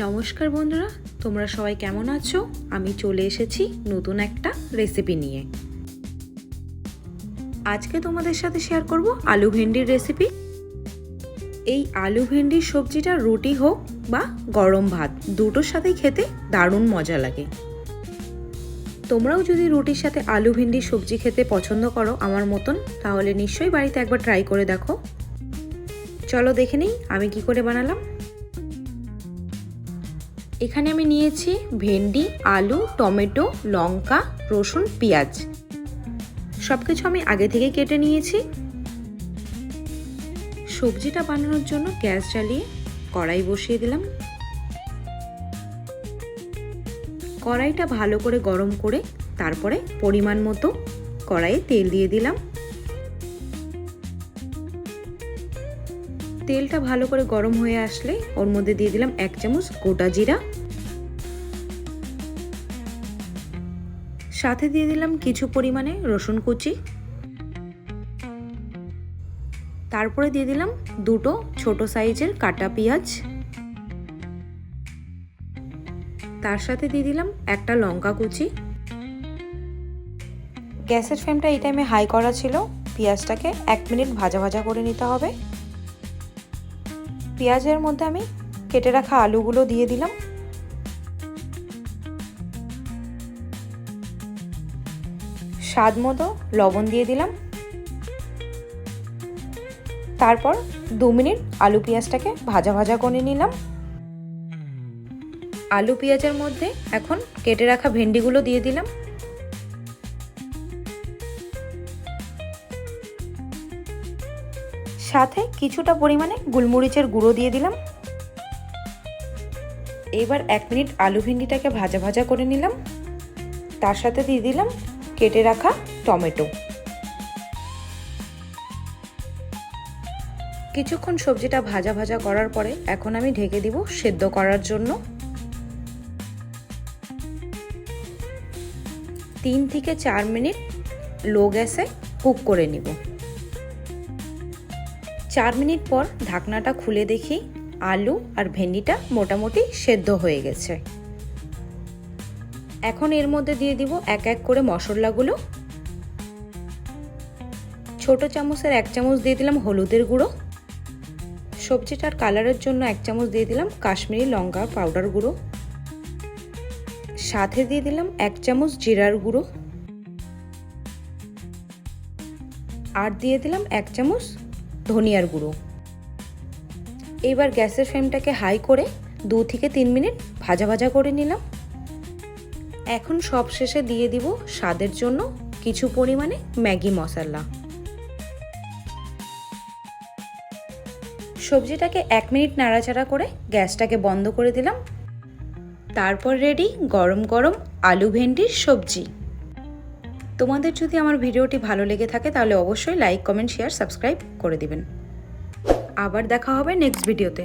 নমস্কার বন্ধুরা, তোমরা সবাই কেমন আছো? আমি চলে এসেছি নতুন একটা রেসিপি নিয়ে। আজকে তোমাদের সাথে শেয়ার করব আলু ভেন্ডির রেসিপি। এই আলু ভেন্ডির সবজিটা রুটি হোক বা গরম ভাত দুটোর সাথেই খেতে দারুণ মজা লাগে। তোমরাও যদি রুটির সাথে আলু ভেন্ডির সবজি খেতে পছন্দ করো আমার মতন, তাহলে নিশ্চয়ই বাড়িতে একবার ট্রাই করে দেখো। চলো দেখে নিই আমি কি করে বানালাম। এখানে আমি নিয়েছি ভেন্ডি, আলু, টমেটো, লঙ্কা, রসুন, পেঁয়াজ। সব কিছু আমি আগে থেকে কেটে নিয়েছি। সবজিটা বানানোর জন্য গ্যাস জ্বালিয়ে কড়াই বসিয়ে দিলাম। কড়াইটা ভালো করে গরম করে তারপরে পরিমাণ মতো কড়াইয়ে তেল দিয়ে দিলাম। তেলটা ভালো করে গরম হয়ে আসলে ওর মধ্যে দিয়ে দিলাম 1 চামচ গোটা জিরা, সাথে দিয়ে দিলাম কিছু পরিমাণে রসুন কুচি, তারপরে দিয়ে দিলাম দুটো ছোট সাইজের কাটা পেঁয়াজ, তার সাথে দিয়ে দিলাম একটা লঙ্কা কুচি। গ্যাসের ফ্লেমটা এই টাইমে হাই করা ছিল। পেঁয়াজটাকে 1 মিনিট ভাজা ভাজা করে নিতে হবে। পেঁয়াজের মধ্যে আমি কেটে রাখা আলুগুলো দিয়ে দিলাম। স্বাদ মতো লবণ দিয়ে দিলাম। তারপর 2 মিনিট আলু পেঁয়াজটাকে ভাজা ভাজা করে নিলাম। আলু পেঁয়াজের মধ্যে এখন কেটে রাখা ভেন্ডিগুলো দিয়ে দিলাম। সাথে কিছুটা পরিমাণে গোলমরিচের গুঁড়ো দিয়ে দিলাম। এবার 1 মিনিট আলু ভেন্ডিটাকে ভাজা ভাজা করে নিলাম। তার সাথে দিয়ে দিলাম কেটে রাখা টমেটো। কিছুক্ষণ সবজিটা ভাজা ভাজা করার পরে এখন আমি ঢেকে দিব সেদ্ধ করার জন্য। 3 থেকে 4 মিনিট লো গ্যাসে কুক করে নিব। 4 মিনিট পর ঢাকনাটা খুলে দেখি আলু আর ভেন্ডিটা মোটামুটি সেদ্ধ হয়ে গেছে। এখন এর মধ্যে দিয়ে দিব এক এক করে মশলাগুলো। ছোট চামচের 1 চামচ দিয়ে দিলাম হলুদের গুঁড়ো। সবজিটার কালারের জন্য 1 চামচ দিয়ে দিলাম কাশ্মীরি লঙ্কা পাউডার গুঁড়ো। সাথে দিয়ে দিলাম 1 চামচ জিরার গুঁড়ো। আর দিয়ে দিলাম 1 চামচ ধনিয়ার গুঁড়ো। এবার গ্যাসের ফ্লেমটাকে হাই করে 2 থেকে 3 মিনিট ভাজা ভাজা করে নিলাম। এখন সব শেষে দিয়ে দিব স্বাদের জন্য কিছু পরিমাণে ম্যাগি মশলা। সবজিটাকে 1 মিনিট নাড়াচাড়া করে গ্যাসটাকে বন্ধ করে দিলাম। তারপর রেডি গরম গরম আলু ভেন্ডির সবজি। তোমাদের যদি আমার ভিডিওটি ভালো লেগে থাকে তাহলে অবশ্যই লাইক, কমেন্ট, শেয়ার, সাবস্ক্রাইব করে দিবেন। আবার দেখা হবে নেক্সট ভিডিওতে।